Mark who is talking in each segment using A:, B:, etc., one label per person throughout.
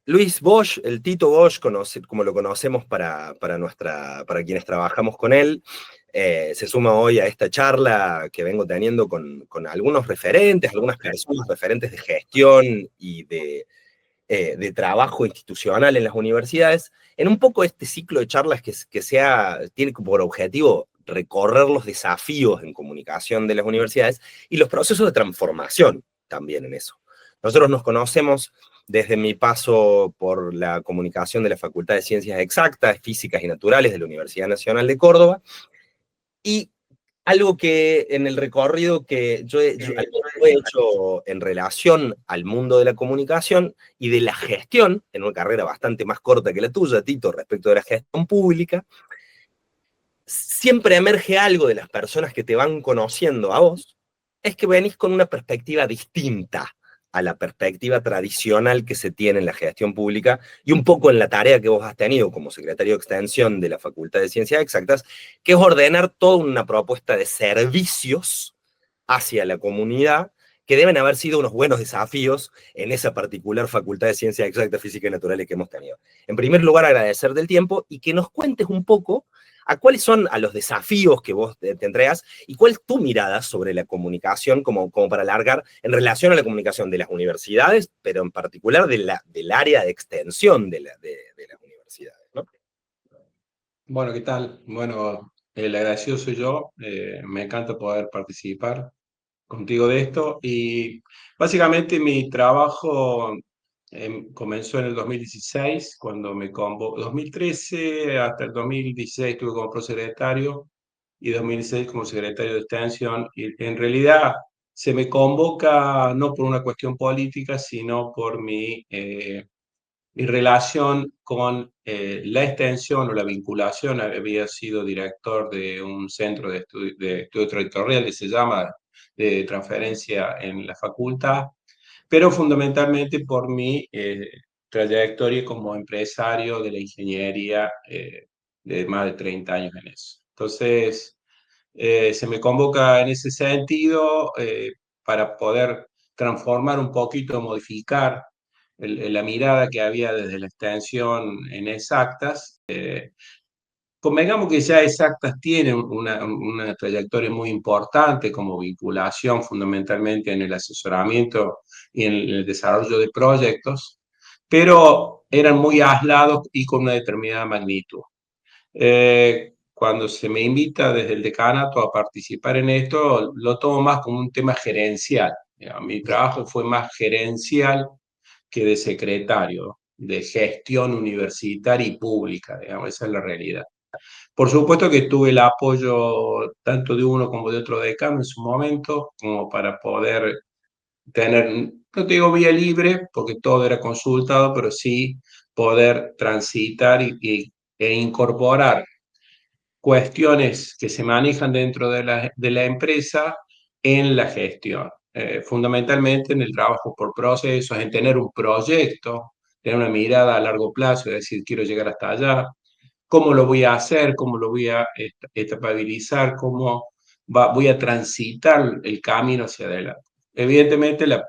A: Luis Bosch, el Tito Bosch, como lo conocemos para quienes trabajamos con él, se suma hoy a esta charla que vengo teniendo con algunos referentes, algunas personas referentes de gestión y de trabajo institucional en las universidades, en un poco este ciclo de charlas tiene por objetivo recorrer los desafíos en comunicación de las universidades y los procesos de transformación también en eso. Nosotros nos conocemos desde mi paso por la comunicación de la Facultad de Ciencias Exactas, Físicas y Naturales de la Universidad Nacional de Córdoba, y algo que en el recorrido que yo he hecho en relación al mundo de la comunicación y de la gestión, en una carrera bastante más corta que la tuya, Tito, respecto de la gestión pública, siempre emerge algo de las personas que te van conociendo a vos, es que venís con una perspectiva distinta a la perspectiva tradicional que se tiene en la gestión pública y un poco en la tarea que vos has tenido como secretario de Extensión de la Facultad de Ciencias Exactas, que es ordenar toda una propuesta de servicios hacia la comunidad que deben haber sido unos buenos desafíos en esa particular Facultad de Ciencias Exactas, Físicas y Naturales que hemos tenido. En primer lugar, agradecer del tiempo y que nos cuentes un poco a cuáles son a los desafíos que vos te entregas y cuál es tu mirada sobre la comunicación como para alargar en relación a la comunicación de las universidades, pero en particular del área de extensión de las universidades, ¿no?
B: Bueno, ¿qué tal? Bueno, el agradecido soy yo. Me encanta poder participar contigo de esto. Y básicamente mi trabajo comenzó en el 2016, cuando me convocó. 2013 hasta el 2016 estuve como prosecretario y 2016 como secretario de Extensión. Y en realidad se me convoca no por una cuestión política, sino por mi relación con la extensión o la vinculación. Había sido director de un centro de estudio territorial que se llama de transferencia en la facultad, pero fundamentalmente por mi trayectoria como empresario de la ingeniería, de más de 30 años en eso. Entonces, se me convoca en ese sentido, para poder transformar un poquito, modificar la mirada que había desde la extensión en Exactas. Convengamos que ya Exactas tiene una trayectoria muy importante como vinculación fundamentalmente en el asesoramiento y en el desarrollo de proyectos, pero eran muy aislados y con una determinada magnitud. Cuando se me invita desde el decanato a participar en esto, lo tomo más como un tema gerencial. Mi trabajo fue más gerencial que de secretario, de gestión universitaria y pública, digamos, esa es la realidad. Por supuesto que tuve el apoyo tanto de uno como de otro decano en su momento, como para poder tener, no te digo vía libre, porque todo era consultado, pero sí poder transitar e incorporar cuestiones que se manejan dentro de la empresa en la gestión. Fundamentalmente en el trabajo por procesos, en tener un proyecto, tener una mirada a largo plazo, es decir, quiero llegar hasta allá, cómo lo voy a hacer, cómo lo voy a etapabilizar, voy a transitar el camino hacia adelante. Evidentemente, la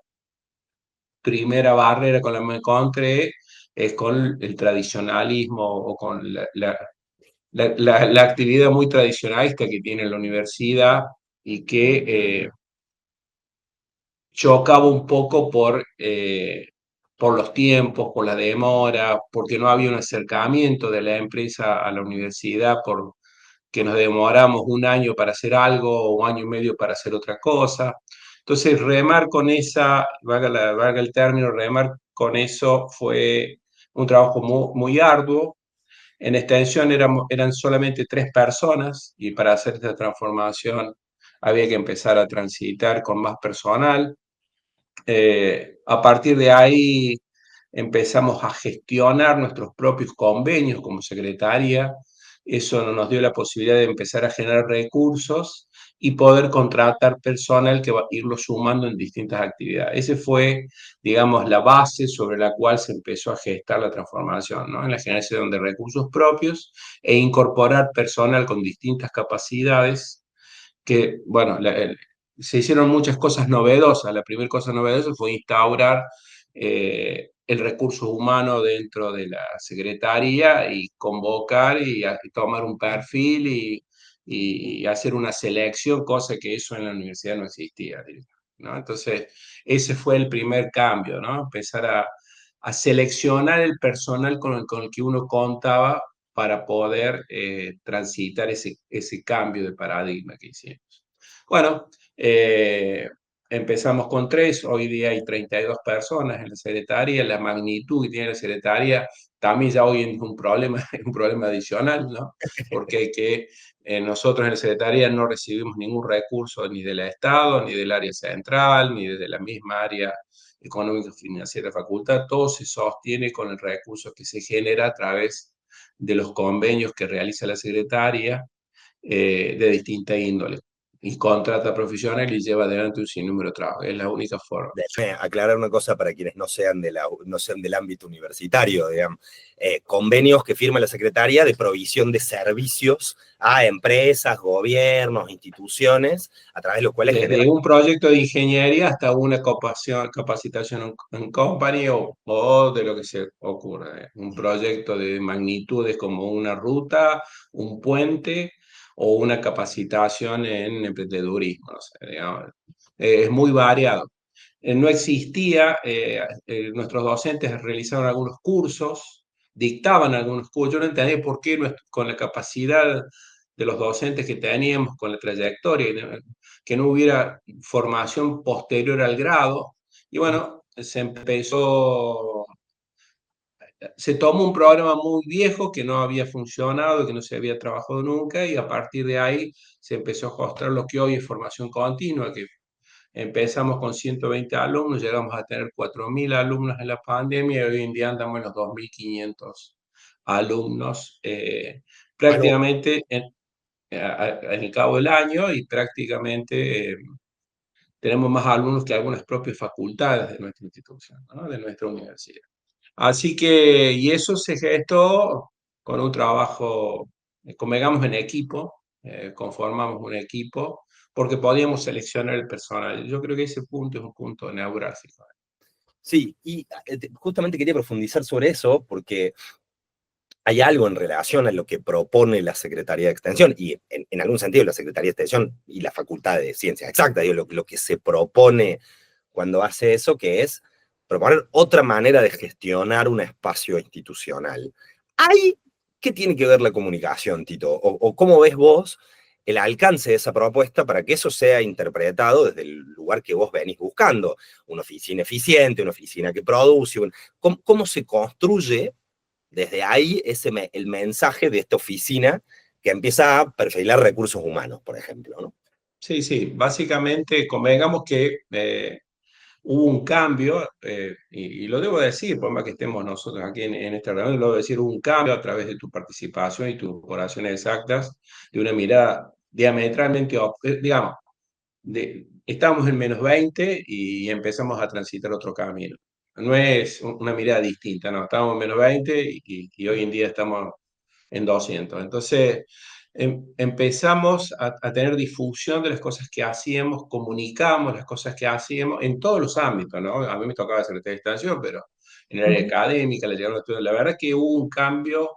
B: primera barrera con la que me encontré es con el tradicionalismo o con la actividad muy tradicionalista que tiene la universidad y que chocaba un poco por los tiempos, por la demora, porque no había un acercamiento de la empresa a la universidad, porque nos demoramos un año para hacer algo o un año y medio para hacer otra cosa. Entonces, remar con esa, valga el término, remar con eso fue un trabajo muy, muy arduo. En extensión eran solamente 3 personas y para hacer esta transformación había que empezar a transitar con más personal. A partir de ahí empezamos a gestionar nuestros propios convenios como secretaría. Eso nos dio la posibilidad de empezar a generar recursos y poder contratar personal que va a irlo sumando en distintas actividades. Ese fue, digamos, la base sobre la cual se empezó a gestar la transformación, ¿no? En la generación de recursos propios e incorporar personal con distintas capacidades que, bueno, se hicieron muchas cosas novedosas. La primera cosa novedosa fue instaurar el recurso humano dentro de la secretaría y convocar y tomar un perfil y hacer una selección, cosa que eso en la universidad no existía, ¿no? Entonces, ese fue el primer cambio, ¿no? Empezar a seleccionar el personal con el que uno contaba para poder transitar ese cambio de paradigma que hicimos. Bueno, empezamos con 3, hoy día hay 32 personas en la secretaría, la magnitud que tiene la secretaría también ya hoy es un problema, un problema adicional, ¿no? Porque hay que, nosotros en la secretaría no recibimos ningún recurso ni del Estado, ni del área central, ni de la misma área económica financiera de la facultad, todo se sostiene con el recurso que se genera a través de los convenios que realiza la secretaria de distinta índole y contrata profesional y lleva adelante un sinnúmero de trabajo. Es la única forma.
A: Déjame aclarar una cosa para quienes no sean del ámbito universitario, digamos. Convenios que firma la Secretaría de provisión de servicios a empresas, gobiernos, instituciones, a través de los cuales genera.
B: Desde un proyecto de ingeniería hasta una capacitación en company o de lo que se ocurra. Un proyecto de magnitudes como una ruta, un puente o una capacitación en emprendedurismo. O sea, digamos, es muy variado. No existía, nuestros docentes realizaron algunos cursos, dictaban algunos cursos. Yo no entendía por qué con la capacidad de los docentes que teníamos, con la trayectoria, que no hubiera formación posterior al grado. Y bueno, se tomó un programa muy viejo que no había funcionado, que no se había trabajado nunca, y a partir de ahí se empezó a mostrar lo que hoy es formación continua, que empezamos con 120 alumnos, llegamos a tener 4.000 alumnos en la pandemia y hoy en día andamos en los 2.500 alumnos,
A: Algo,
B: prácticamente en el cabo del año y prácticamente tenemos más alumnos que algunas propias facultades de nuestra institución, ¿no? De nuestra universidad. Así que, y eso se gestó con un trabajo, convengamos en equipo, conformamos un equipo, porque podíamos seleccionar el personal. Yo creo que ese punto es un punto neurálgico.
A: sí, y justamente quería profundizar sobre eso porque hay algo en relación a lo que propone la Secretaría de Extensión, y en algún sentido la Secretaría de Extensión y la Facultad de Ciencias Exactas, digo, lo que se propone cuando hace eso, que es proponer otra manera de gestionar un espacio institucional. ¿Hay qué tiene que ver la comunicación, Tito? O cómo ves vos el alcance de esa propuesta para que eso sea interpretado desde el lugar que vos venís buscando? Una oficina eficiente, una oficina que produce, ¿cómo se construye desde ahí el mensaje de esta oficina que empieza a perfilar recursos humanos, por ejemplo, ¿no?
B: Sí, sí, básicamente convengamos que hubo un cambio, y lo debo decir, por más que estemos nosotros aquí en esta reunión, lo debo decir, hubo un cambio a través de tu participación y tus oraciones exactas, de una mirada diametralmente, digamos, estábamos en -20 y empezamos a transitar otro camino. No es una mirada distinta, no, estábamos en -20 y hoy en día estamos en 200. Entonces, empezamos a tener difusión de las cosas que hacíamos, comunicamos las cosas que hacíamos en todos los ámbitos, ¿no? A mí me tocaba hacer esta extensión, pero en el área académica, la llegaron a estudios, la verdad es que hubo un cambio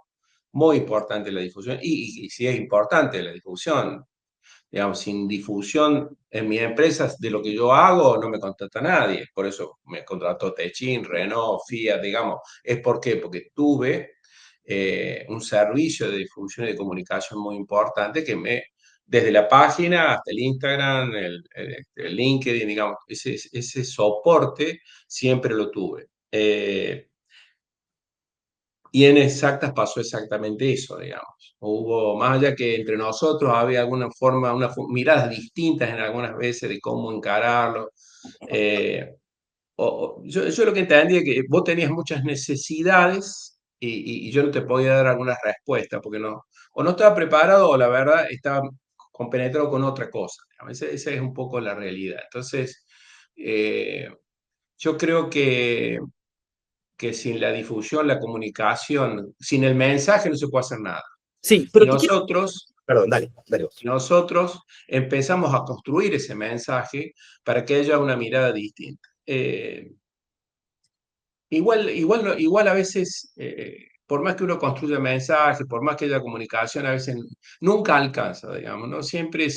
B: muy importante en la difusión, y sí es importante la difusión. Digamos, sin difusión en mis empresas de lo que yo hago, no me contrata nadie. Por eso me contrató Techin, Renault, Fiat, digamos. ¿Es por qué? Porque tuve un servicio de difusión y de comunicación muy importante desde la página hasta el Instagram, el LinkedIn, digamos, ese soporte siempre lo tuve. Y en Exactas pasó exactamente eso, digamos. Hubo, más allá que entre nosotros había alguna forma, miradas distintas en algunas veces de cómo encararlo. Yo lo que entendí es que vos tenías muchas necesidades y yo no te podía dar algunas respuestas, porque no, o no estaba preparado o la verdad estaba compenetrado con otra cosa. Esa es un poco la realidad. Entonces, yo creo que sin la difusión, la comunicación, sin el mensaje no se puede hacer nada.
A: Sí,
B: Y
A: pero te quiero.
B: nosotros,
A: Perdón, dale vos.
B: nosotros empezamos a construir ese mensaje para que haya una mirada distinta. igual a veces, por más que uno construya mensajes, por más que haya comunicación, a veces nunca alcanza, digamos, ¿no? Siempre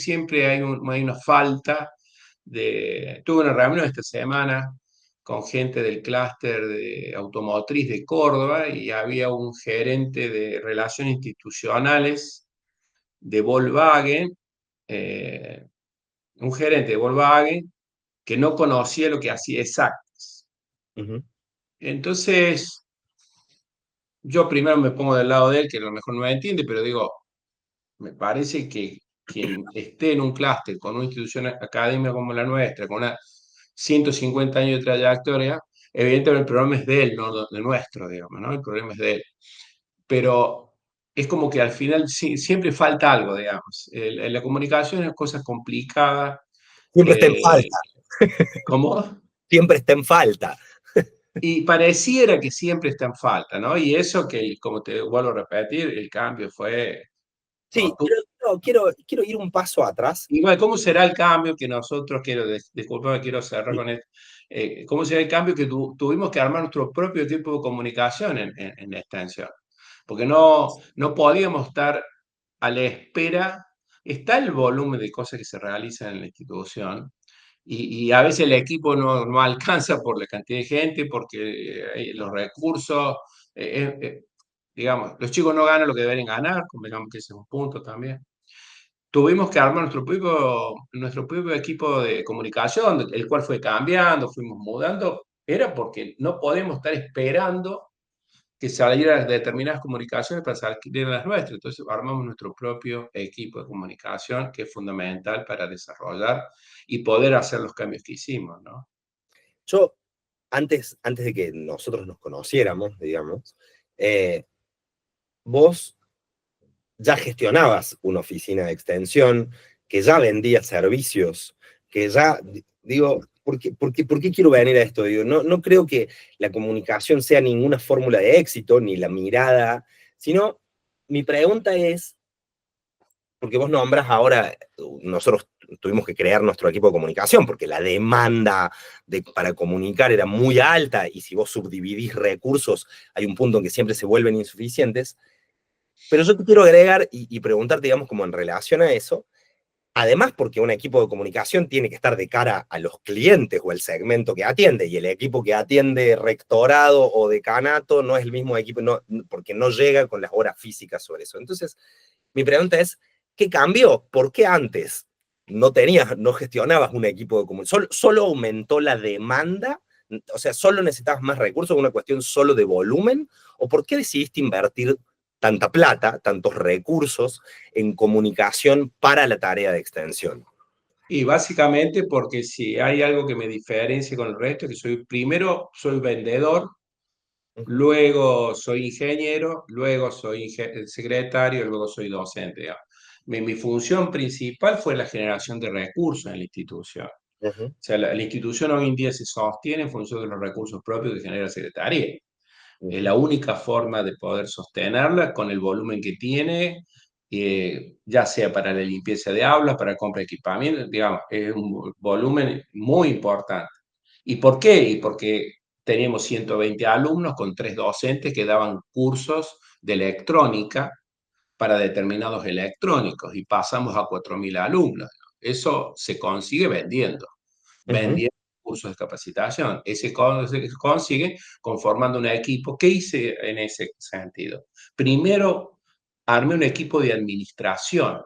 B: hay una falta de... Tuve una reunión esta semana con gente del clúster de automotriz de Córdoba y había un gerente de relaciones institucionales de Volkswagen, eh, un gerente de Volkswagen que no conocía lo que hacía exacto.
A: Ujú.
B: Entonces, yo primero me pongo del lado de él, que a lo mejor no me entiende, pero digo, me parece que quien esté en un clúster con una institución académica como la nuestra, con una 150 años de trayectoria, evidentemente el problema es de él, no de nuestro, digamos, ¿no? El problema es de él. Pero es como que al final siempre falta algo, digamos. La comunicación es cosa complicada.
A: Siempre está en
B: eh,
A: falta,
B: ¿Cómo?
A: siempre está en falta.
B: Y pareciera que siempre está en falta, ¿no? Y eso que, como te vuelvo a repetir, el cambio fue
A: Sí,
B: rotundo.
A: pero no, quiero ir un paso atrás.
B: Igual, ¿cómo será el cambio que nosotros, disculpa, quiero cerrar
A: Sí,
B: con esto, cómo será el cambio que tuvimos que armar nuestro propio tipo de comunicación en la extensión? Porque no podíamos estar a la espera, está el volumen de cosas que se realizan en la institución, y a veces el equipo no alcanza por la cantidad de gente, porque los recursos, digamos, los chicos no ganan lo que deberían ganar, convengamos que ese es un punto también. Tuvimos que armar nuestro propio equipo de comunicación, el cual fue cambiando, fuimos mudando, era porque no podemos estar esperando que salieran determinadas comunicaciones para salir las nuestras. Entonces armamos nuestro propio equipo de comunicación, que es fundamental para desarrollar y poder hacer los cambios que hicimos, ¿no?
A: yo, antes de que nosotros nos conociéramos, digamos, vos ya gestionabas una oficina de extensión, que ya vendía servicios, que ya, digo, ¿por qué quiero venir a esto? Digo, no creo que la comunicación sea ninguna fórmula de éxito, ni la mirada, sino mi pregunta es, porque vos nombras ahora, nosotros tuvimos que crear nuestro equipo de comunicación, porque la demanda para comunicar era muy alta, y si vos subdividís recursos, hay un punto en que siempre se vuelven insuficientes. Pero yo te quiero agregar y preguntarte, digamos, como en relación a eso, además porque un equipo de comunicación tiene que estar de cara a los clientes o el segmento que atiende, y el equipo que atiende rectorado o decanato no es el mismo equipo, porque no llega con las horas físicas sobre eso. Entonces, mi pregunta es, ¿qué cambió? ¿Por qué antes no gestionabas un equipo de comunicación? ¿Solo aumentó la demanda? O sea, ¿solo necesitabas más recursos, una cuestión solo de volumen? ¿O por qué decidiste invertir tanta plata, tantos recursos en comunicación para la tarea de extensión?
B: Y básicamente porque si hay algo que me diferencia con el resto, es que primero soy vendedor,
A: Ujú,
B: luego soy ingeniero, luego soy secretario, luego soy docente. Digamos. Mi función principal fue la generación de recursos en la institución. O
A: ujú,
B: sea, la institución hoy en día se sostiene en función de los recursos propios que genera la Secretaría. Es
A: ujú,
B: la única forma de poder sostenerla con el volumen que tiene, ya sea para la limpieza de aulas, para compra de equipamiento, digamos, es un volumen muy importante. ¿Y por qué? Y porque teníamos 120 alumnos con 3 docentes que daban cursos de electrónica para determinados electrónicos y pasamos a 4.000 alumnos. Eso se consigue
A: ujú,
B: vendiendo cursos de capacitación. Se consigue conformando un equipo. ¿Qué hice en ese sentido? Primero, armé un equipo de administración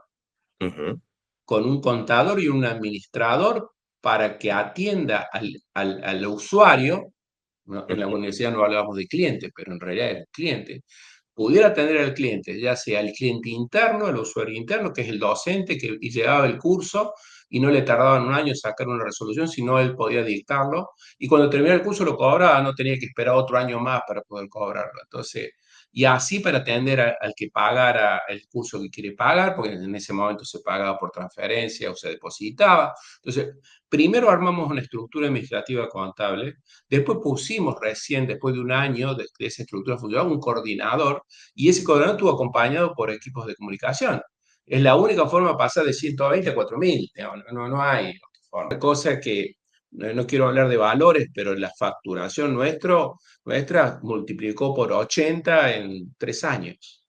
A: ujú,
B: con un contador y un administrador para que atienda al usuario. ¿No? En la
A: ujú,
B: universidad no hablábamos de cliente, pero en realidad es cliente. Pudiera atender al cliente, ya sea el cliente interno, el usuario interno, que es el docente que llevaba el curso y no le tardaba un año sacar una resolución, sino él podía dictarlo. Y cuando terminaba el curso lo cobraba, no tenía que esperar otro año más para poder cobrarlo. Entonces, y así para atender al que pagara el curso que quiere pagar, porque en ese momento se pagaba por transferencia o se depositaba. Entonces, primero armamos una estructura administrativa contable, después pusimos recién, después de un año de esa estructura funcional, un coordinador, y ese coordinador estuvo acompañado por equipos de comunicación. Es la única forma de pasar de 120 a 4.000, no hay otra forma. Cosa que no quiero hablar de valores, pero la facturación nuestra multiplicó por 80 en 3 años.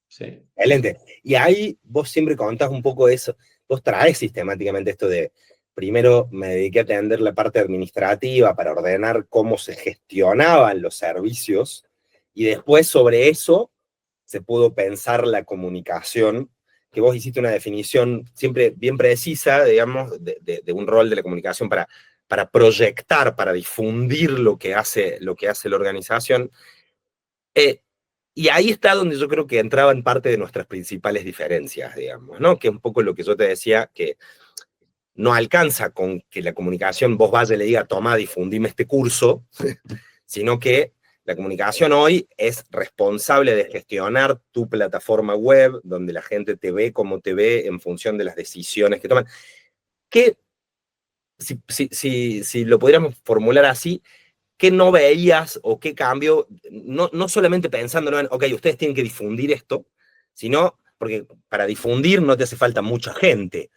B: ¿Sí?
A: Excelente. Y ahí vos siempre contás un poco eso, vos traes sistemáticamente esto de, primero me dediqué a atender la parte administrativa para ordenar cómo se gestionaban los servicios, y después sobre eso se pudo pensar la comunicación, que vos hiciste una definición siempre bien precisa, digamos, de un rol de la comunicación para proyectar, para difundir lo que hace la organización. Eh, y ahí está donde yo creo que entraban parte de nuestras principales diferencias, digamos, ¿no? Que es un poco lo que yo te decía, que no alcanza con que la comunicación vos vaya y le diga, toma, difundime este curso, sino que la comunicación hoy es responsable de gestionar tu plataforma web, donde la gente te ve como te ve en función de las decisiones que toman. Que, si lo pudiéramos formular así, ¿qué no veías o qué cambio? No solamente pensándolo en, ok, ustedes tienen que difundir esto, sino, porque para difundir no te hace falta mucha gente,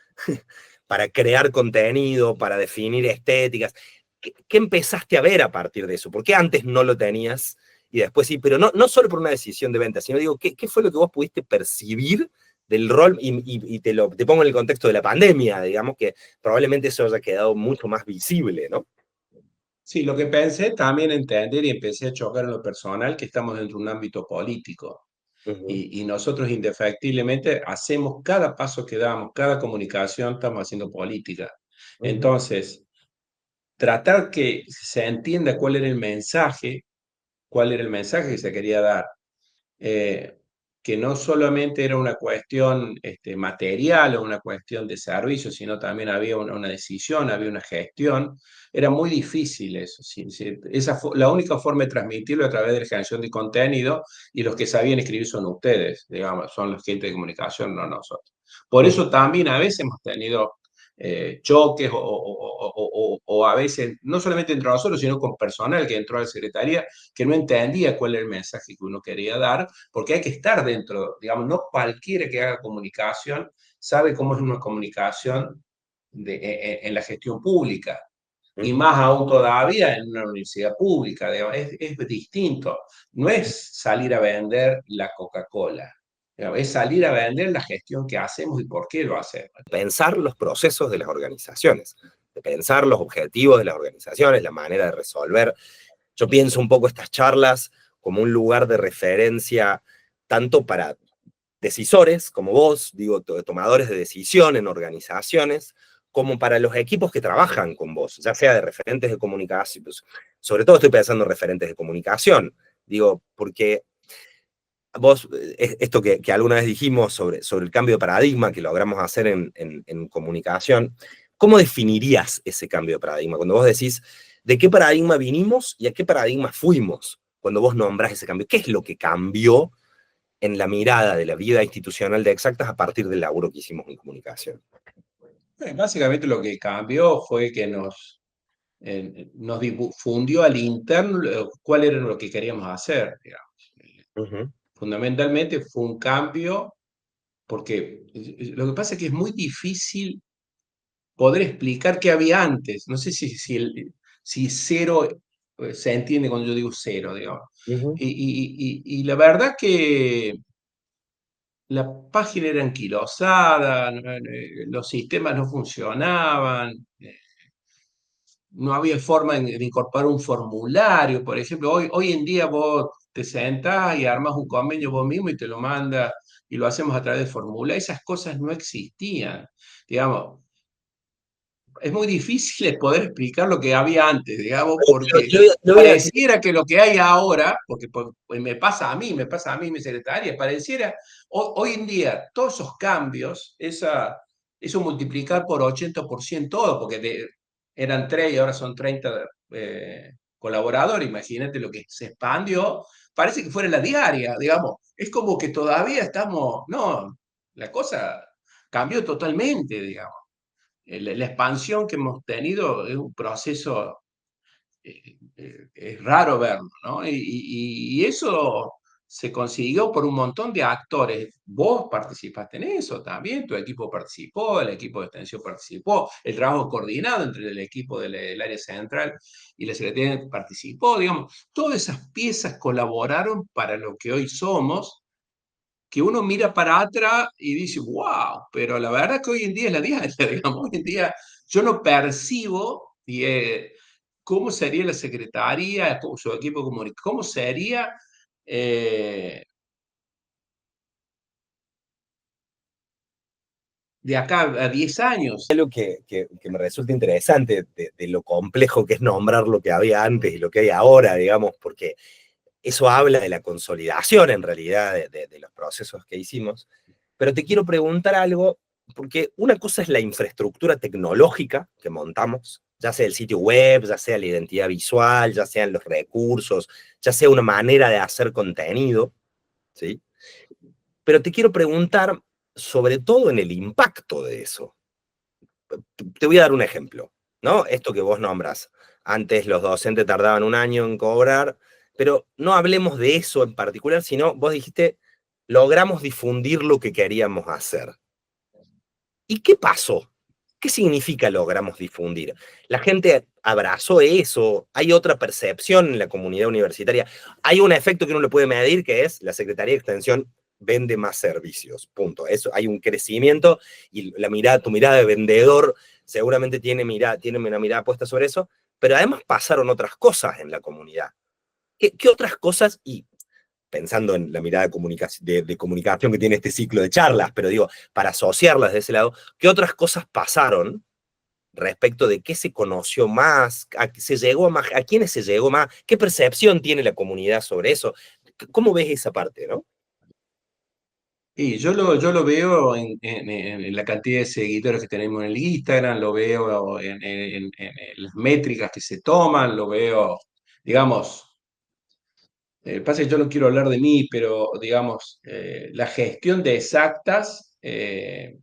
A: para crear contenido, para definir estéticas. ¿Qué empezaste a ver a partir de eso? ¿Por qué antes no lo tenías y después sí? Pero no solo por una decisión de venta, sino digo, ¿qué fue lo que vos pudiste percibir del rol? Y te pongo en el contexto de la pandemia, digamos, que probablemente eso haya quedado mucho más visible, ¿no?
B: Sí, lo que pensé también entender y empecé a chocar en lo personal, que estamos dentro de un ámbito político
A: Uh -huh,
B: y nosotros indefectiblemente hacemos cada paso que damos, cada comunicación, estamos haciendo política.
A: uh -huh,
B: Entonces, tratar que se entienda cuál era el mensaje que se quería dar, eh, que no solamente era una cuestión material o una cuestión de servicio, sino también había una decisión, había una gestión. Era muy difícil eso. La única forma de transmitirlo a través de la generación de contenido, y los que sabían escribir son ustedes, digamos, son los gente de comunicación, no nosotros. Por
A: uh -huh.
B: eso también a veces hemos tenido choques o a veces, no solamente entre nosotros, sino con personal que entró a la secretaría, que no entendía cuál era el mensaje que uno quería dar, porque hay que estar dentro, digamos, no cualquiera que haga comunicación sabe cómo es una comunicación en la gestión pública,
A: Uh
B: y
A: -huh.
B: más aún todavía en una universidad pública, digamos, es distinto. No es salir a vender la Coca-Cola, es salir a vender la gestión que hacemos y por qué lo hacemos.
A: Pensar los procesos de las organizaciones, de pensar los objetivos de las organizaciones, la manera de resolver. Yo pienso un poco estas charlas como un lugar de referencia tanto para decisores como vos, digo, tomadores de decisión en organizaciones, como para los equipos que trabajan con vos, ya sea de referentes de comunicación, pues, sobre todo estoy pensando en referentes de comunicación, digo, porque vos, esto que alguna vez dijimos sobre el cambio de paradigma que logramos hacer en comunicación, ¿cómo definirías ese cambio de paradigma? Cuando vos decís, ¿de qué paradigma vinimos y a qué paradigma fuimos? Cuando vos nombrás ese cambio, ¿qué es lo que cambió en la mirada de la vida institucional de Exactas a partir del laburo que hicimos en comunicación?
B: Básicamente lo que cambió fue que nos difundió al interno cuál era lo que queríamos hacer, digamos.
A: Uh -huh,
B: Fundamentalmente fue un cambio porque lo que pasa es que es muy difícil poder explicar qué había antes. No sé si cero se entiende cuando yo digo cero, digamos.
A: uh -huh,
B: Y la verdad que la página era anquilosada, los sistemas no funcionaban, no había forma de incorporar un formulario, por ejemplo. Hoy en día vos te sentás y armas un convenio vos mismo y te lo mandas y lo hacemos a través de formulario. Esas cosas no existían. Digamos, es muy difícil poder explicar lo que había antes, digamos, porque
A: yo voy a decir,
B: pareciera que lo que hay ahora, porque pues, me pasa a mí, mi secretaria, pareciera, hoy en día, todos esos cambios, eso multiplicar por 80% todo, porque eran 3 y ahora son 30 colaboradores, imagínate lo que se expandió, parece que fuera la diaria, digamos, es como que todavía estamos, no, la cosa cambió totalmente, digamos. La expansión que hemos tenido es un proceso, es raro verlo, ¿no? Y eso se consiguió por un montón de actores. Vos participaste en eso también, tu equipo participó, el equipo de extensión participó, el trabajo coordinado entre el equipo del área central y la Secretaría participó, digamos, todas esas piezas colaboraron para lo que hoy somos, que uno mira para atrás y dice, wow, pero la verdad que hoy en día es la diaria, digamos, hoy en día yo no percibo cómo sería la secretaría, su equipo comunitario, cómo sería eh, de acá a 10 años.
A: Algo que me resulta interesante de lo complejo que es nombrar lo que había antes y lo que hay ahora, digamos, porque eso habla de la consolidación en realidad de los procesos que hicimos. Pero te quiero preguntar algo, porque una cosa es la infraestructura tecnológica que montamos, ya sea el sitio web, ya sea la identidad visual, ya sean los recursos, ya sea una manera de hacer contenido, ¿sí? Pero te quiero preguntar sobre todo en el impacto de eso. Te voy a dar un ejemplo, ¿no? Esto que vos nombras. Antes los docentes tardaban un año en cobrar, pero no hablemos de eso en particular, sino vos dijiste, logramos difundir lo que queríamos hacer. ¿Y qué pasó? ¿Qué significa logramos difundir? ¿La gente abrazó eso? ¿Hay otra percepción en la comunidad universitaria? Hay un efecto que uno le puede medir, que es la Secretaría de Extensión vende más servicios, punto. Eso, hay un crecimiento y tu mirada de vendedor seguramente tiene una mirada puesta sobre eso, pero además pasaron otras cosas en la comunidad. ¿Qué otras cosas? Y pensando en la mirada de comunicación que tiene este ciclo de charlas, pero digo, para asociarlas de ese lado, ¿qué otras cosas pasaron respecto de qué se conoció más, a quiénes se llegó más, qué percepción tiene la comunidad sobre eso? ¿Cómo ves esa parte, no?
B: Y yo lo veo en la cantidad de seguidores que tenemos en el Instagram, lo veo en las métricas que se toman, lo veo, digamos, pasa que yo no quiero hablar de mí, pero digamos, la gestión de exactas se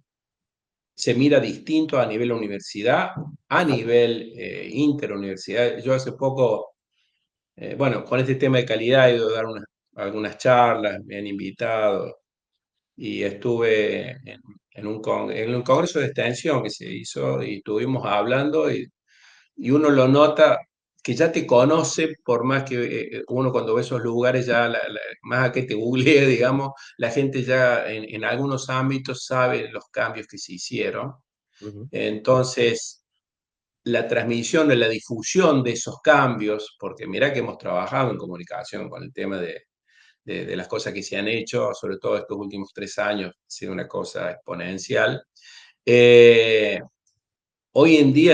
B: mira distinto a nivel universidad, a nivel interuniversidad. Yo hace poco, bueno, con este tema de calidad he ido a dar algunas charlas, me han invitado y estuve en un congreso de extensión que se hizo y estuvimos hablando y uno lo nota que ya te conoce, por más que uno cuando ve esos lugares, ya más a que te googlee, digamos, la gente ya en algunos ámbitos sabe los cambios que se hicieron.
A: Uh -huh.
B: Entonces, la transmisión, la difusión de esos cambios, porque mirá que hemos trabajado en comunicación con el tema de las cosas que se han hecho, sobre todo estos últimos 3 años, ha sido una cosa exponencial. Eh, Hoy en día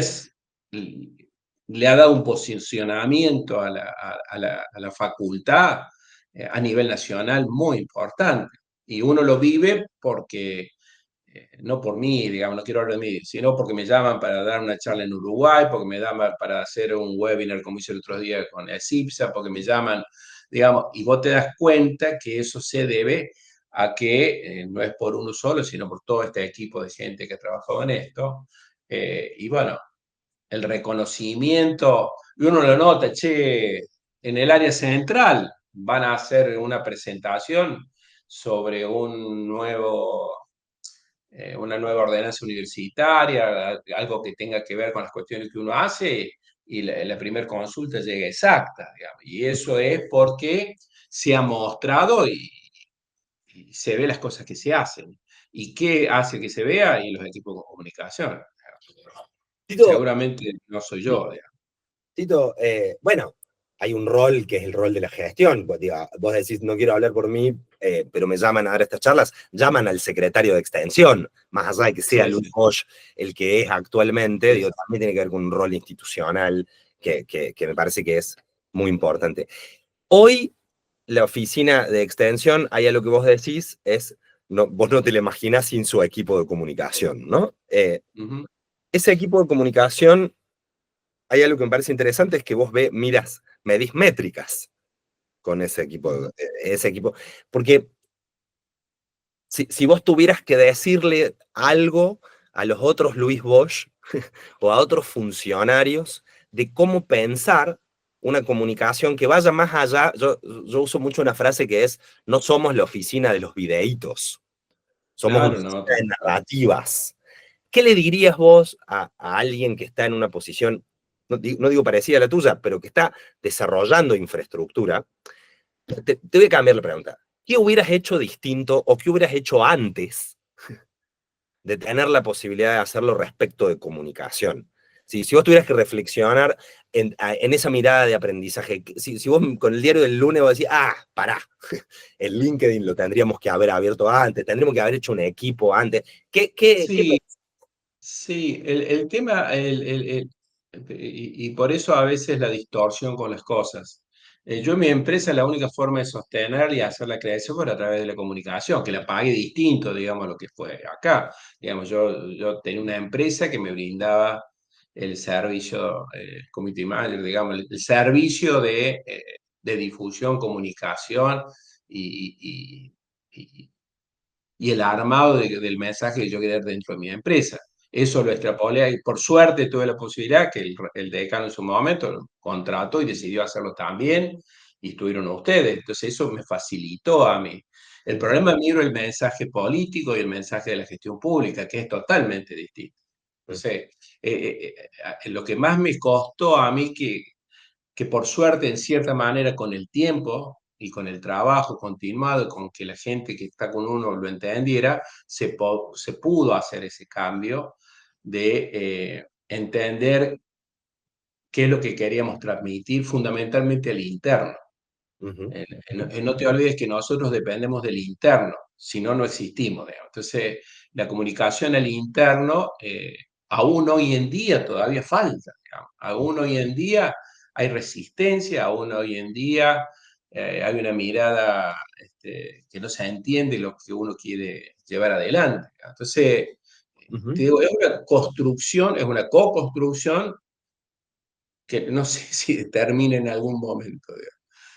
B: le ha dado un posicionamiento a la facultad a nivel nacional muy importante. Y uno lo vive porque, no por mí, digamos, no quiero hablar de mí, sino porque me llaman para dar una charla en Uruguay, porque me llaman para hacer un webinar, como hice el otro día con el CIPSA, porque me llaman, digamos, y vos te das cuenta que eso se debe a que no es por uno solo, sino por todo este equipo de gente que ha trabajado en esto. Y bueno, el reconocimiento, y uno lo nota, che, en el área central van a hacer una presentación sobre una nueva ordenanza universitaria, algo que tenga que ver con las cuestiones que uno hace, y la primera consulta llega exacta, digamos. Y eso es porque se ha mostrado y se ve las cosas que se hacen. ¿Y qué hace que se vea? Y los equipos de comunicación.
A: Tito,
B: Seguramente no soy yo, digamos.
A: Tito, bueno, hay un rol que es el rol de la gestión. Pues, digo, vos decís, no quiero hablar por mí, pero me llaman a dar estas charlas, llaman al secretario de Extensión, más allá de que sea
B: Sí,
A: Luis
B: sí,
A: Bosch el que es actualmente,
B: sí.
A: digo, también tiene que ver con un rol institucional que me parece que es muy importante. Hoy, la oficina de Extensión, hay algo que vos decís, vos no te la imaginás sin su equipo de comunicación, ¿no?
B: Ujú.
A: Ese equipo de comunicación, hay algo que me parece interesante, es que vos medís métricas con ese equipo, porque si vos tuvieras que decirle algo a los otros Luis Bosch o a otros funcionarios de cómo pensar, una comunicación que vaya más allá. Yo uso mucho una frase que es, no somos la oficina de los videitos, somos una
B: Claro, no,
A: oficina de narrativas. ¿Qué le dirías vos a alguien que está en una posición, no digo parecida a la tuya, pero que está desarrollando infraestructura? Te voy a cambiar la pregunta. ¿Qué hubieras hecho distinto o qué hubieras hecho antes de tener la posibilidad de hacerlo respecto de comunicación? Si vos tuvieras que reflexionar en esa mirada de aprendizaje, si vos con el diario del lunes vos decís, pará, el LinkedIn lo tendríamos que haber abierto antes, tendríamos que haber hecho un equipo antes. ¿Qué
B: sí, sí, el tema, y por eso a veces la distorsión con las cosas. Yo en mi empresa la única forma de sostener y hacerla crecer fue a través de la comunicación, que la pague distinto, digamos, a lo que fue acá. Digamos, yo tenía una empresa que me brindaba el servicio, community manager, digamos, el servicio de difusión, comunicación y, y- y el armado del mensaje que yo quería dar dentro de mi empresa. Eso lo extrapolé y por suerte tuve la posibilidad que el decano en su momento lo contrató y decidió hacerlo también y estuvieron ustedes. Entonces eso me facilitó a mí. El problema mío era el mensaje político y el mensaje de la gestión pública, que es totalmente distinto. Entonces, lo que más me costó a mí que por suerte, en cierta manera, con el tiempo y con el trabajo continuado, con que la gente que está con uno lo entendiera, se pudo hacer ese cambio de entender qué es lo que queríamos transmitir fundamentalmente al interno.
A: Uh-huh.
B: No te olvides que nosotros dependemos del interno, si no, no existimos. Digamos. Entonces, la comunicación al interno, aún hoy en día todavía falta. Digamos. Aún hoy en día hay resistencia, aún hoy en día hay una mirada que no se entiende lo que uno quiere llevar adelante. Entonces,
A: Uh-huh.
B: te digo, es una construcción, es una co-construcción que no sé si termine en algún momento.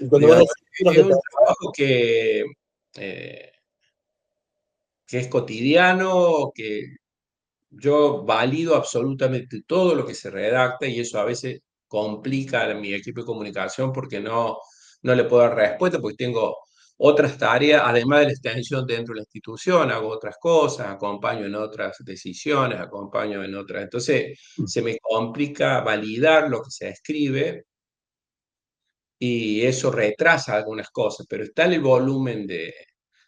A: Y cuando vos
B: Digamos,
A: decís nosotros
B: es un
A: dependemos,
B: trabajo eh, que es cotidiano, que yo valido absolutamente todo lo que se redacta y eso a veces complica a mi equipo de comunicación porque no le puedo dar respuesta porque tengo otras tareas, además de la extensión dentro de la institución, hago otras cosas, acompaño en otras decisiones, acompaño en otras. Entonces, se me complica validar lo que se escribe y eso retrasa algunas cosas, pero está el volumen de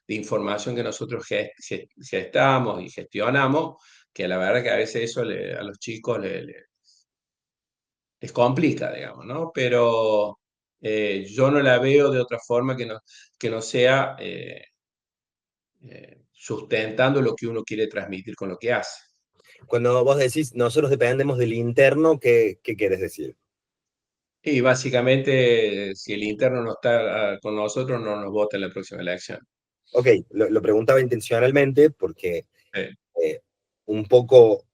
B: información que nosotros gestamos y gestionamos, que la verdad que a veces eso a los chicos les complica, digamos, ¿no? Pero yo no la veo de otra forma que no sea sustentando lo que uno quiere transmitir con lo que hace.
A: cuando vos decís nosotros dependemos del interno, ¿qué quieres decir?
B: Y básicamente, si el interno no está con nosotros, no nos vota en la próxima elección.
A: Ok, lo preguntaba intencionalmente porque
B: Sí,
A: eh, un poco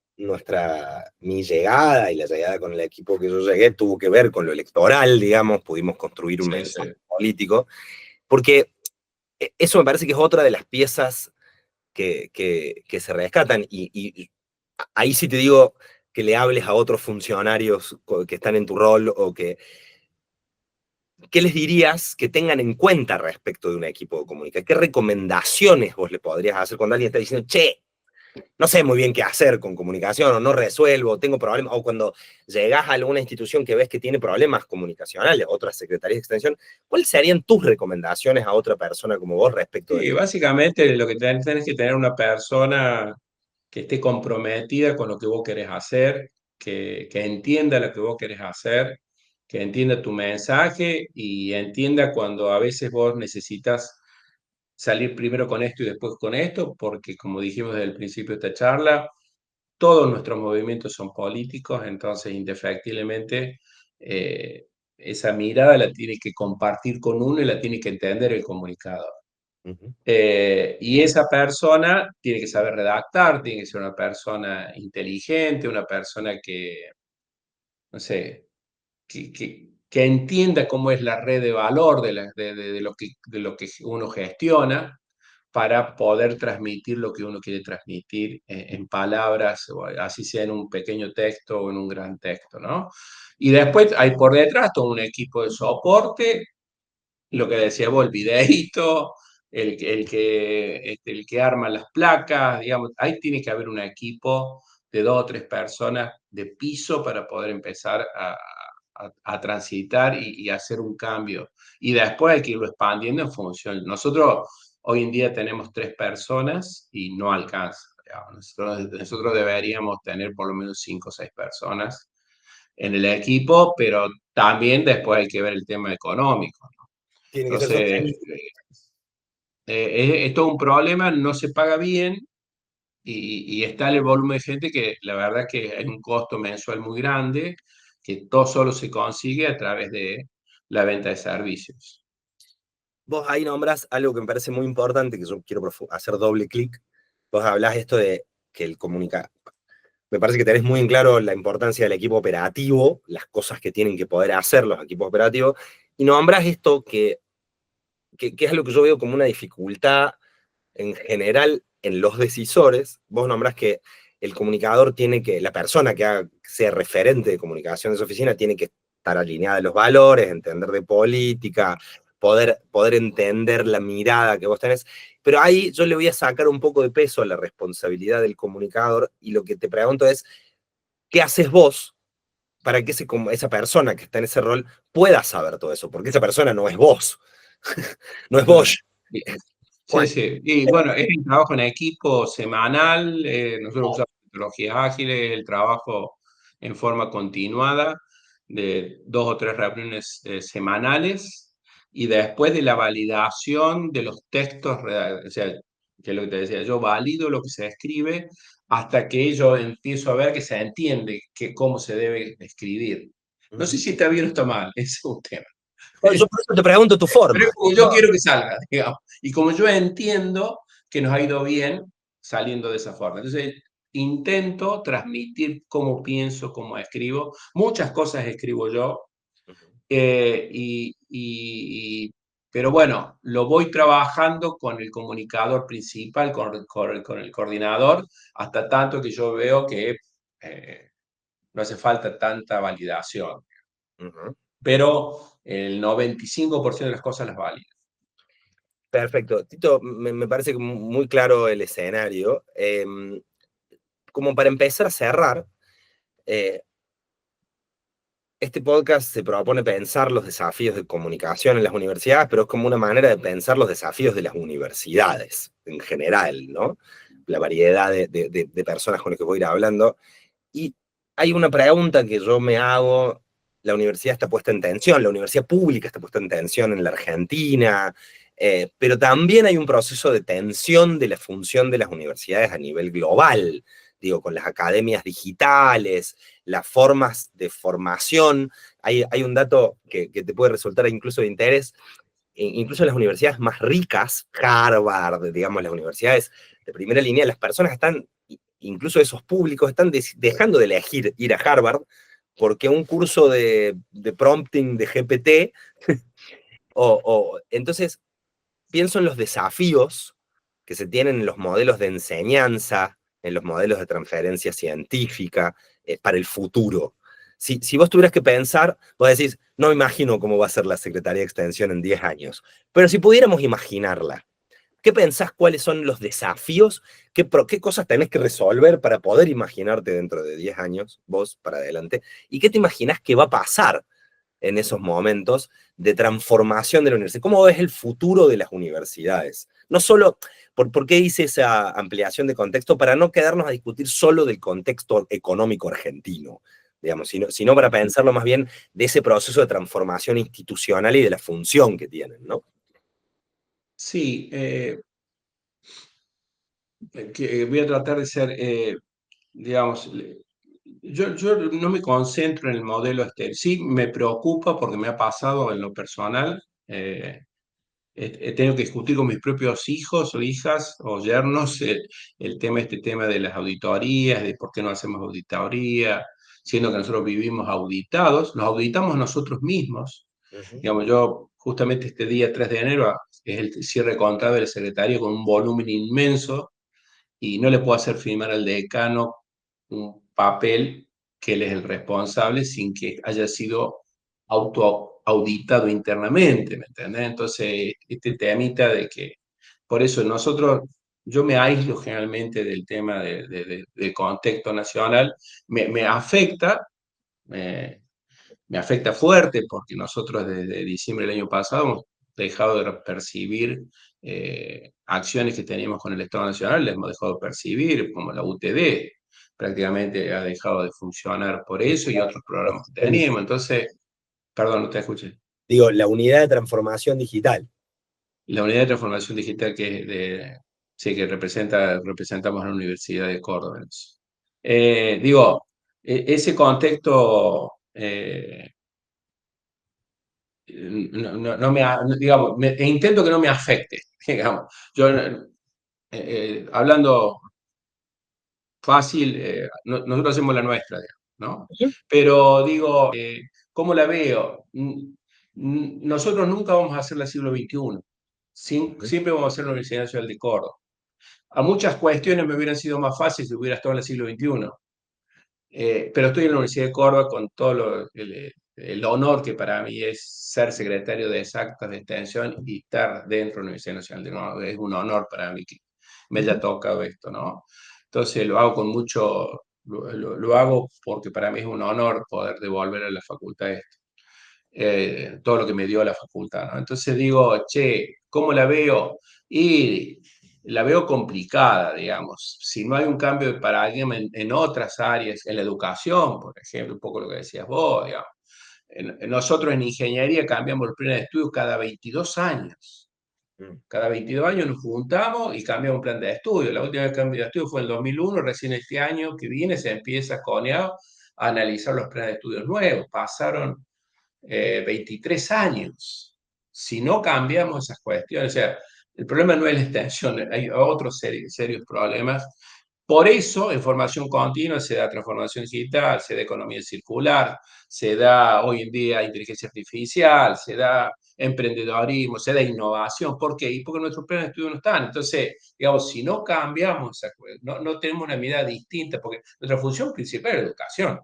A: mi llegada y la llegada con el equipo que yo llegué tuvo que ver con lo electoral, digamos, pudimos construir un
B: sí, sí.
A: mensaje político, porque eso me parece que es otra de las piezas que se rescatan y ahí sí te digo que le hables a otros funcionarios que están en tu rol o ¿qué les dirías que tengan en cuenta respecto de un equipo de comunicación? ¿Qué recomendaciones vos le podrías hacer cuando alguien está diciendo, che, no sé muy bien qué hacer con comunicación, o no resuelvo, tengo problemas, o cuando llegás a alguna institución que ves que tiene problemas comunicacionales, otras secretarías de extensión, ¿cuáles serían tus recomendaciones a otra persona como vos respecto de
B: Sí,
A: esto?
B: básicamente lo que tenés que tener una persona que esté comprometida con lo que vos querés hacer, que entienda lo que vos querés hacer, que entienda tu mensaje y entienda cuando a veces vos necesitas salir primero con esto y después con esto, porque como dijimos desde el principio de esta charla, todos nuestros movimientos son políticos, entonces indefectiblemente esa mirada la tiene que compartir con uno y la tiene que entender el comunicador.
A: Uh -huh.
B: Y esa persona tiene que saber redactar, tiene que ser una persona inteligente, una persona que, no sé, que entienda cómo es la red de valor de lo que uno gestiona, para poder transmitir lo que uno quiere transmitir en palabras, o así sea en un pequeño texto o en un gran texto, ¿no? Y después hay por detrás todo un equipo de soporte, lo que decía vos, el videíto, el que arma las placas, digamos, ahí tiene que haber un equipo de 2 o 3 personas de piso para poder empezar a transitar y hacer un cambio. Y después hay que irlo expandiendo en función. Nosotros hoy en día tenemos 3 personas y no alcanza. Digamos. Nosotros deberíamos tener por lo menos 5 o 6 personas en el equipo, pero también después hay que ver el tema económico.
A: Tiene que ser
B: Entonces,
A: sostenible.
B: es todo un problema, no se paga bien y está el volumen de gente que la verdad que hay un costo mensual muy grande, que todo solo se consigue a través de la venta de servicios.
A: Vos ahí nombras algo que me parece muy importante, que yo quiero hacer doble clic. Vos hablás esto de que el comunica. Me parece que tenés muy en claro la importancia del equipo operativo, las cosas que tienen que poder hacer los equipos operativos, y nombras esto que es lo que yo veo como una dificultad en general en los decisores. Vos nombrás que el comunicador tiene que, la persona que sea referente de comunicación de su oficina tiene que estar alineada a los valores, entender de política, poder entender la mirada que vos tenés. Pero ahí yo le voy a sacar un poco de peso a la responsabilidad del comunicador y lo que te pregunto es, ¿qué haces vos para que esa persona que está en ese rol pueda saber todo eso? Porque esa persona no es vos, no es
B: Claro.
A: vos.
B: Sí,
A: Bueno,
B: sí. Y bueno, es el trabajo en equipo semanal, nosotros usamos metodologías ágiles, el trabajo en forma continuada de 2 o 3 reuniones semanales y después de la validación de los textos, o sea, que es lo que te decía, yo valido lo que se escribe hasta que yo empiezo a ver que se entiende cómo se debe escribir. No sé si está bien o está mal, ese es un tema.
A: yo por eso te pregunto tu
B: Pero
A: forma.
B: es como yo quiero que salga, digamos. Y como yo entiendo que nos ha ido bien saliendo de esa forma. Entonces, intento transmitir cómo pienso, cómo escribo. Muchas cosas escribo yo, eh, y, y- pero bueno, lo voy trabajando con el comunicador principal, con el coordinador, hasta tanto que yo veo que no hace falta tanta validación.
A: Ujú.
B: Pero el 95% de las cosas las valido.
A: Perfecto. Tito, me parece que muy claro el escenario. Como para empezar a cerrar, eh, este podcast se propone pensar los desafíos de comunicación en las universidades, pero es como una manera de pensar los desafíos de las universidades en general, ¿no? La variedad de personas con las que voy a ir hablando. Y hay una pregunta que yo me hago. La universidad está puesta en tensión, la universidad pública está puesta en tensión en la Argentina, pero también hay un proceso de tensión de la función de las universidades a nivel global, digo, con las academias digitales, las formas de formación. Hay un dato que te puede resultar incluso de interés. Incluso en las universidades más ricas, Harvard, digamos, las universidades de primera línea, las personas están, incluso esos públicos, están dejando de elegir ir a Harvard porque un curso de prompting de GPT, entonces pienso en los desafíos que se tienen en los modelos de enseñanza, en los modelos de transferencia científica, para el futuro. Si vos tuvieras que pensar, vos decís, no me imagino cómo va a ser la Secretaría de Extensión en 10 años, pero si pudiéramos imaginarla, ¿qué pensás cuáles son los desafíos? ¿Qué cosas tenés que resolver para poder imaginarte dentro de 10 años, vos para adelante? ¿Y qué te imaginás que va a pasar en esos momentos de transformación de la universidad? ¿Cómo ves el futuro de las universidades? No solo, ¿por qué hice esa ampliación de contexto? Para no quedarnos a discutir solo del contexto económico argentino, digamos, sino para pensarlo más bien de ese proceso de transformación institucional y de la función que tienen, ¿no?
B: Sí, voy a tratar de ser, digamos, yo no me concentro en el modelo este. Sí me preocupa porque me ha pasado en lo personal. He tenido que discutir con mis propios hijos o hijas o yernos este tema de las auditorías, de por qué no hacemos auditoría, siendo que nosotros vivimos auditados, nos auditamos nosotros mismos.
A: Ujú.
B: Digamos, yo justamente este día 3 de enero es el cierre contable del secretario con un volumen inmenso y no le puedo hacer firmar al decano un papel que él es el responsable sin que haya sido autoauditado internamente, ¿me entendés? Entonces, este temita de que, por eso nosotros, yo me aíslo generalmente del tema del contexto nacional, me afecta, me, me afecta fuerte porque nosotros desde diciembre del año pasado hemos dejado de percibir acciones que teníamos con el Estado Nacional, las hemos dejado de percibir, como la UTD, prácticamente ha dejado de funcionar por eso y otros programas que teníamos. Entonces, perdón, no te escuché.
A: Digo, la unidad de transformación digital.
B: La unidad de transformación digital sí, que representamos a la Universidad de Córdoba. Digo, ese contexto no digamos, intento que no me afecte, digamos. Yo, hablando fácil, nosotros hacemos la nuestra, digamos, ¿no? Pero digo, ¿cómo la veo? Nosotros nunca vamos a hacer la siglo XXI. Siempre vamos a hacer la Universidad Nacional de Córdoba. A muchas cuestiones me hubieran sido más fáciles si hubiera estado en el siglo XXI. Pero estoy en la Universidad de Córdoba con todo el honor que para mí es ser secretario de Exactas de Extensión y estar dentro de la Universidad Nacional de Córdoba. Es un honor para mí que me haya tocado esto, ¿no? Entonces lo hago con mucho, lo hago porque para mí es un honor poder devolver a la facultad esto, todo lo que me dio la facultad, ¿no? Entonces digo, che, ¿cómo la veo? Y la veo complicada, digamos. Si no hay un cambio de paradigma en otras áreas, en la educación, por ejemplo, un poco lo que decías vos, digamos. Nosotros en ingeniería cambiamos los planes de estudio cada 22 años. Cada 22 años nos juntamos y cambiamos un plan de estudio. La última vez que cambiamos de estudio fue en el 2001, recién este año que viene se empieza a analizar los planes de estudios nuevos. Pasaron 23 años. Si no cambiamos esas cuestiones, o sea, el problema no es la extensión, hay otros serios problemas. Por eso, en formación continua se da transformación digital, se da economía circular, se da hoy en día inteligencia artificial, se da emprendedorismo, se da innovación. ¿Por qué? Y porque nuestros planes de estudio no están. Entonces, digamos, si no cambiamos, no tenemos una mirada distinta, porque nuestra función principal es la educación,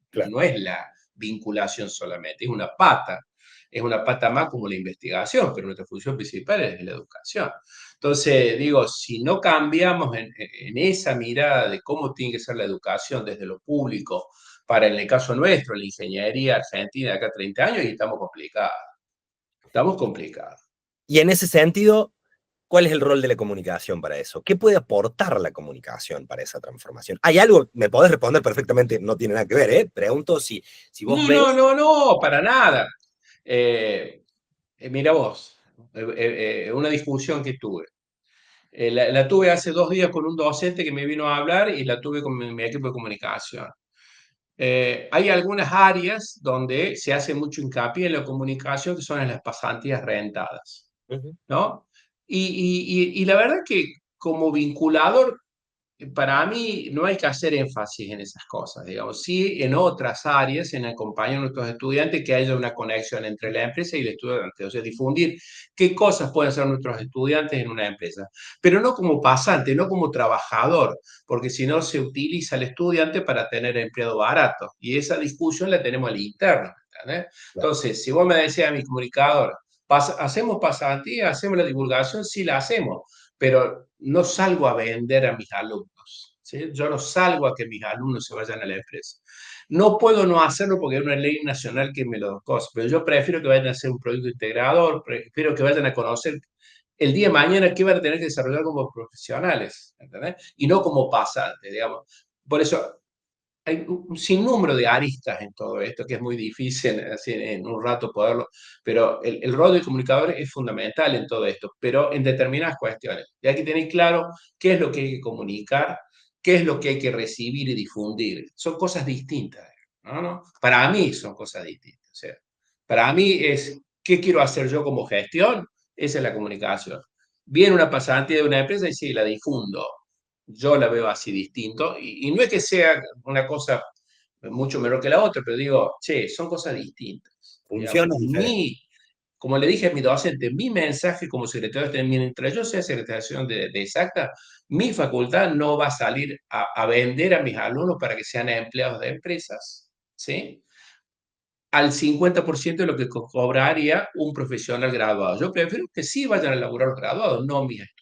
A: Claro.
B: no es la vinculación solamente, es una pata más como la investigación, pero nuestra función principal es la educación. Entonces, digo, si no cambiamos en esa mirada de cómo tiene que ser la educación desde lo público, para en el caso nuestro, la ingeniería argentina de acá a 30 años, y estamos complicados. Estamos complicados.
A: Y en ese sentido, ¿cuál es el rol de la comunicación para eso? ¿Qué puede aportar la comunicación para esa transformación? ¿Hay algo? Me podés responder perfectamente, no tiene nada que ver, ¿eh? Pregunto si vos
B: No,
A: ves...
B: no, no, no, para nada. Mira vos, una discusión que tuve. La tuve hace 2 días con un docente que me vino a hablar y la tuve con mi equipo de comunicación. Hay algunas áreas donde se hace mucho hincapié en la comunicación, que son en las pasantías rentadas,
A: Uh -huh.
B: ¿no? Y la verdad que como vinculador para mí no hay que hacer énfasis en esas cosas, digamos, sí en otras áreas, en acompañar a nuestros estudiantes, que haya una conexión entre la empresa y el estudiante, o sea, difundir qué cosas pueden hacer nuestros estudiantes en una empresa, pero no como pasante, no como trabajador, porque si no se utiliza al estudiante para tener empleado barato, y esa discusión la tenemos al interno, ¿entendés?
A: Claro.
B: Entonces, si vos me decías a mi comunicador, ¿hacemos pasantía? ¿Hacemos la divulgación? Sí, la hacemos, pero no salgo a vender a mis alumnos. ¿Sí? Yo no salgo a que mis alumnos se vayan a la empresa. No puedo no hacerlo porque hay una ley nacional que me lo cosa, pero yo prefiero que vayan a hacer un proyecto integrador, prefiero que vayan a conocer el día de mañana qué van a tener que desarrollar como profesionales, ¿entendés? Y no como pasantes, digamos. Por eso hay un sinnúmero de aristas en todo esto, que es muy difícil así, en un rato poderlo, pero el rol del comunicador es fundamental en todo esto, pero en determinadas cuestiones. Y hay que tener claro qué es lo que hay que comunicar, qué es lo que hay que recibir y difundir. Son cosas distintas, ¿no? ¿No? Para mí son cosas distintas. O sea, para mí es, ¿qué quiero hacer yo como gestión? Esa es la comunicación. Viene una pasantía de una empresa y sí, la difundo, yo la veo así distinto, y no es que sea una cosa mucho menor que la otra, pero digo, che, son cosas distintas. Digamos,
A: Funciones diferentes.
B: como le dije a mi docente, mi mensaje como secretario de mientras yo sea secretario de Exacta, mi facultad no va a salir a vender a mis alumnos para que sean empleados de empresas, ¿sí? Al 50% de lo que cobraría un profesional graduado. Yo prefiero que sí vayan a laburar los graduados, no mis estudiantes.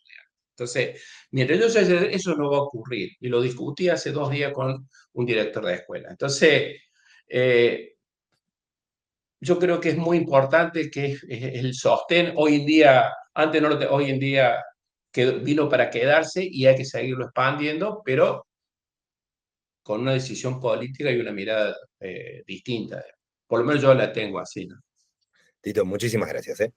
B: Entonces, mientras yo sea, eso no va a ocurrir. Y lo discutí hace 2 días con un director de escuela. Entonces, eh, yo creo que es muy importante que es el sostén. Hoy en día, antes no lo hoy en día que vino para quedarse y hay que seguirlo expandiendo, pero con una decisión política y una mirada distinta. Por lo menos yo la tengo así, ¿no?
A: Tito, muchísimas gracias, ¿eh?